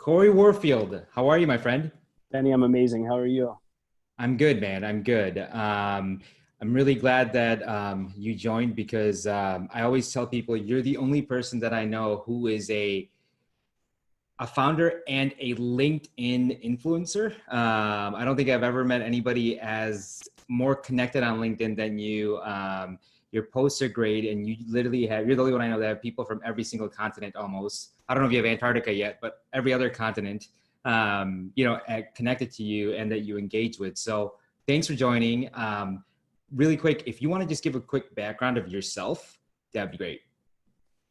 Cory Warfield, how are you, my friend? Benny, I'm amazing. How are you? I'm good, man. I'm good. I'm really glad that you joined because I always tell people you're the only person that I know who is a founder and a LinkedIn influencer. I don't think I've ever met anybody as more connected on LinkedIn than you. Your posts are great, and you're the only one I know that have people from every single continent almost. I don't know if you have Antarctica yet, but every other continent, connected to you and that you engage with. So thanks for joining. Really quick, if you want to just give a quick background of yourself, that'd be great.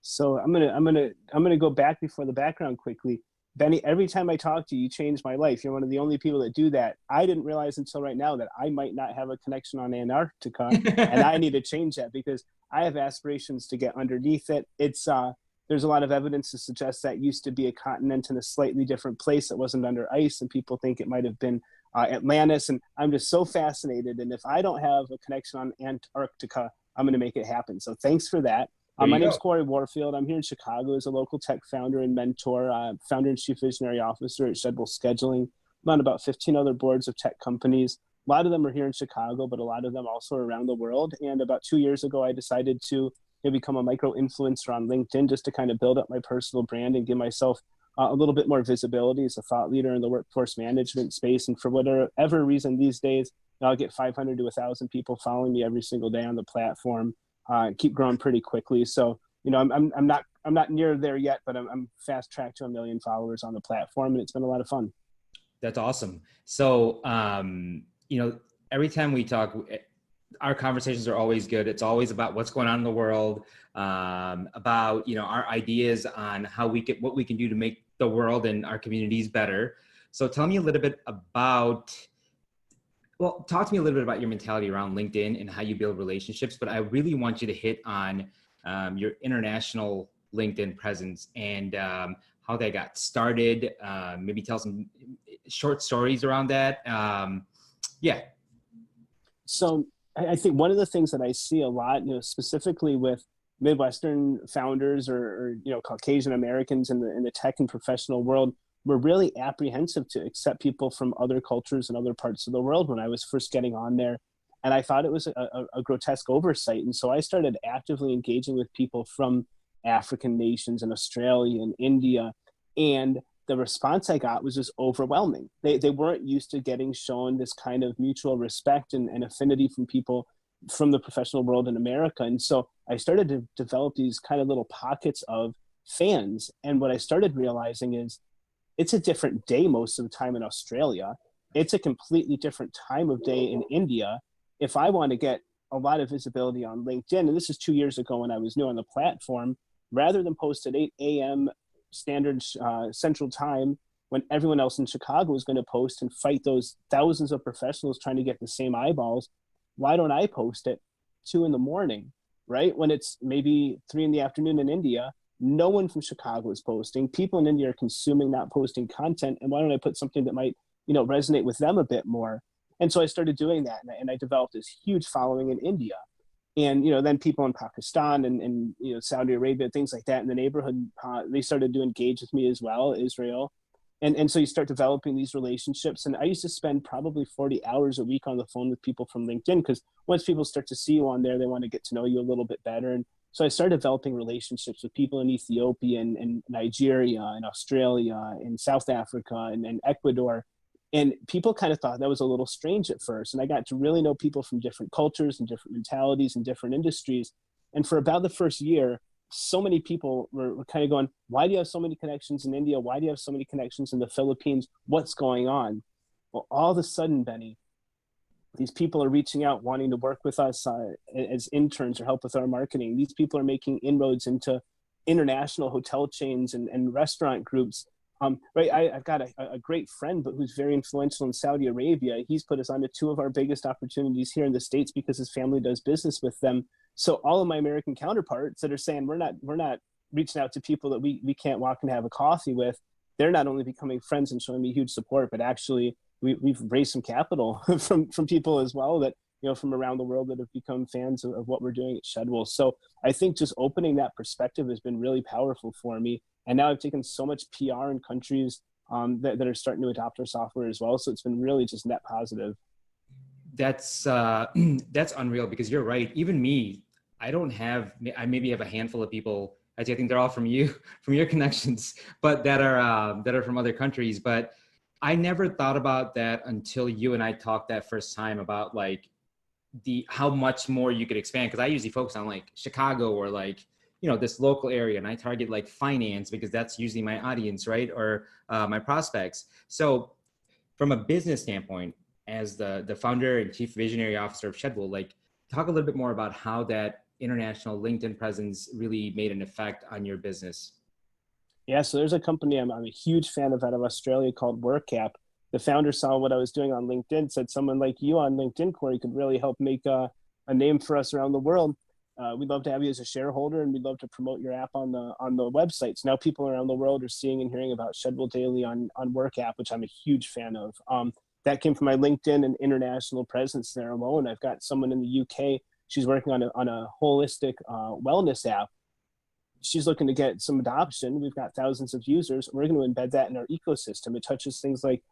So I'm gonna go back before the background quickly. Benny, every time I talk to you, you change my life. You're one of the only people that do that. I didn't realize until right now that I might not have a connection on Antarctica, and I need to change that because I have aspirations to get underneath it. There's a lot of evidence to suggest that used to be a continent in a slightly different place that wasn't under ice, and people think it might have been Atlantis. And I'm just so fascinated. And if I don't have a connection on Antarctica, I'm going to make it happen. So thanks for that. There My you name's go. Cory Warfield. I'm here in Chicago as a local tech founder and mentor, founder and chief visionary officer at Shedwool Scheduling. I'm on about 15 other boards of tech companies. A lot of them are here in Chicago, but a lot of them also around the world. And about 2 years ago, I decided to become a micro influencer on LinkedIn just to kind of build up my personal brand and give myself a little bit more visibility as a thought leader in the workforce management space. And for whatever reason these days, I'll get 500 to 1,000 people following me every single day on the platform. Keep growing pretty quickly. So, I'm not near there yet, but I'm fast tracked to 1 million followers on the platform, and it's been a lot of fun. That's awesome. So, every time we talk, our conversations are always good. It's always about what's going on in the world, about, our ideas on what we can do to make the world and our communities better. So tell me a little bit talk to me a little bit about your mentality around LinkedIn and how you build relationships, but I really want you to hit on your international LinkedIn presence and how that got started. Maybe tell some short stories around that. Yeah. So I think one of the things that I see a lot, specifically with Midwestern founders or Caucasian Americans in the tech and professional world, were really apprehensive to accept people from other cultures and other parts of the world when I was first getting on there. And I thought it was a grotesque oversight. And so I started actively engaging with people from African nations and Australia and India. And the response I got was just overwhelming. They weren't used to getting shown this kind of mutual respect and affinity from people from the professional world in America. And so I started to develop these kind of little pockets of fans. And what I started realizing is it's a different day most of the time in Australia. It's a completely different time of day in India. If I want to get a lot of visibility on LinkedIn, and this is 2 years ago when I was new on the platform, rather than post at 8 a.m. standard central time when everyone else in Chicago is going to post and fight those thousands of professionals trying to get the same eyeballs, why don't I post at 2 in the morning, right? When it's maybe 3 in the afternoon in India, no one from Chicago is posting. People in India are consuming, not posting content. And why don't I put something that might, resonate with them a bit more? And so I started doing that, and I developed this huge following in India. And, then people in Pakistan and Saudi Arabia, things like that in the neighborhood, they started to engage with me as well, Israel. And so you start developing these relationships. And I used to spend probably 40 hours a week on the phone with people from LinkedIn, because once people start to see you on there, they want to get to know you a little bit better. And so I started developing relationships with people in Ethiopia and Nigeria and Australia and South Africa and Ecuador. And people kind of thought that was a little strange at first. And I got to really know people from different cultures and different mentalities and different industries. And for about the first year, so many people were kind of going, why do you have so many connections in India? Why do you have so many connections in the Philippines? What's going on? Well, all of a sudden, Benny, these people are reaching out, wanting to work with us as interns or help with our marketing. These people are making inroads into international hotel chains and restaurant groups. Right, I've got a great friend, but who's very influential in Saudi Arabia. He's put us onto two of our biggest opportunities here in the States because his family does business with them. So all of my American counterparts that are saying we're not reaching out to people that we can't walk and have a coffee with, they're not only becoming friends and showing me huge support, but actually we've raised some capital from people as well that from around the world that have become fans of what we're doing at Shedwool. So I think just opening that perspective has been really powerful for me. And now I've taken so much PR in countries that are starting to adopt our software as well. So it's been really just net positive. That's that's unreal because you're right. Even me, I maybe have a handful of people. Actually, I think they're all from you, from your connections, but that are from other countries. But I never thought about that until you and I talked that first time about like the how much more you could expand. Because I usually focus on like Chicago or like this local area, and I target like finance because that's usually my audience, right? Or my prospects. So from a business standpoint, as the founder and chief visionary officer of Shedwool, like talk a little bit more about how that international LinkedIn presence really made an effect on your business. Yeah, so there's a company I'm a huge fan of out of Australia called WorkApp. The founder saw what I was doing on LinkedIn, said someone like you on LinkedIn, Cory, could really help make a name for us around the world. We'd love to have you as a shareholder, and we'd love to promote your app on the websites. Now people around the world are seeing and hearing about Shedwool Daily on WorkApp, which I'm a huge fan of. That came from my LinkedIn and international presence there alone. I've got someone in the UK. She's working on a holistic wellness app. She's looking to get some adoption. We've got thousands of users. We're going to embed that in our ecosystem. It touches things like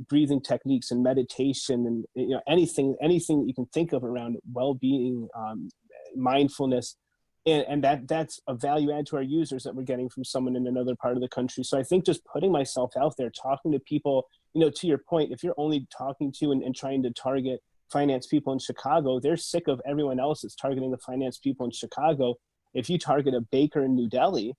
breathing techniques and meditation, and anything that you can think of around well-being, mindfulness, and that's a value add to our users that we're getting from someone in another part of the country. So I think just putting myself out there, talking to people, to your point, if you're only talking to and trying to target finance people in Chicago, they're sick of everyone else that's targeting the finance people in Chicago. If you target a baker in New Delhi,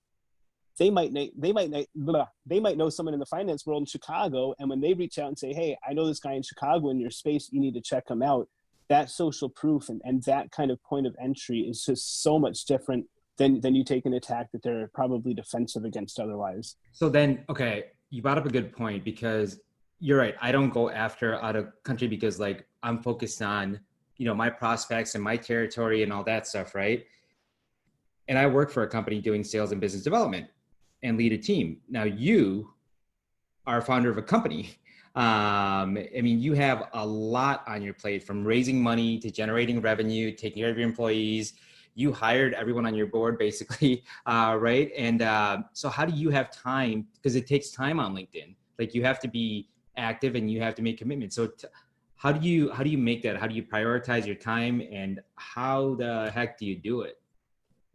they might know someone in the finance world in Chicago, and when they reach out and say, "Hey, I know this guy in Chicago in your space, you need to check him out," that social proof and that kind of point of entry is just so much different than you take an attack that they're probably defensive against otherwise. So then, okay, you brought up a good point because you're right. I don't go after out of country because like I'm focused on my prospects and my territory and all that stuff, right? And I work for a company doing sales and business development and lead a team. Now you are a founder of a company. I mean, you have a lot on your plate, from raising money to generating revenue, taking care of your employees. You hired everyone on your board basically, right? And so how do you have time? Because it takes time on LinkedIn. Like you have to be active and you have to make commitments. So how do you make that? How do you prioritize your time, and how the heck do you do it?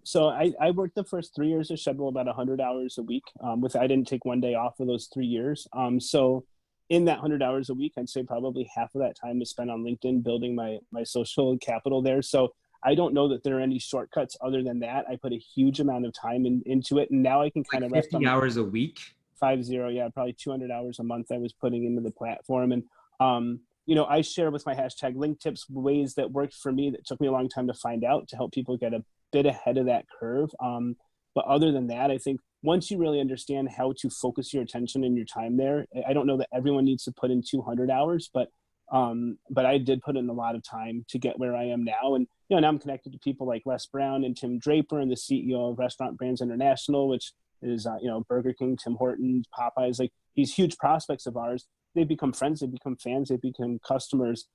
So I worked the first 3 years of Shedwool about 100 hours a week. I didn't take one day off for those 3 years. So in that 100 hours a week, I'd say probably half of that time is spent on LinkedIn building my social capital there. So I don't know that there are any shortcuts other than that. I put a huge amount of time into it, and now I can kind Like of rest 50 on hours a week? 50, yeah, probably 200 hours a month I was putting into the platform. And I share with my hashtag link tips ways that worked for me that took me a long time to find out to help people get a bit ahead of that curve. But other than that, I think once you really understand how to focus your attention and your time there, I don't know that everyone needs to put in 200 hours, but I did put in a lot of time to get where I am now. And now I'm connected to people like Les Brown and Tim Draper, and the CEO of Restaurant Brands International, which is Burger King, Tim Hortons, Popeyes, like these huge prospects of ours. They become friends, they become fans, they become customers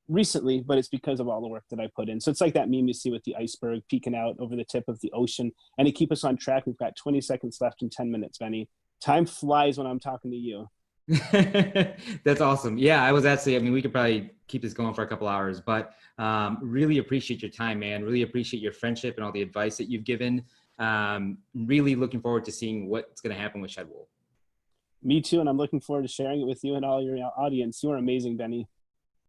recently, but it's because of all the work that I put in. So it's like that meme you see with the iceberg peeking out over the tip of the ocean. And to keep us on track, we've got 20 seconds left in 10 minutes, Benny. Time flies when I'm talking to you. That's awesome. Yeah, I mean, we could probably keep this going for a couple hours, but really appreciate your time, man. Really appreciate your friendship and all the advice that you've given. Really looking forward to seeing what's going to happen with Shedwool. Me too, and I'm looking forward to sharing it with you and all your audience. You are amazing, Benny.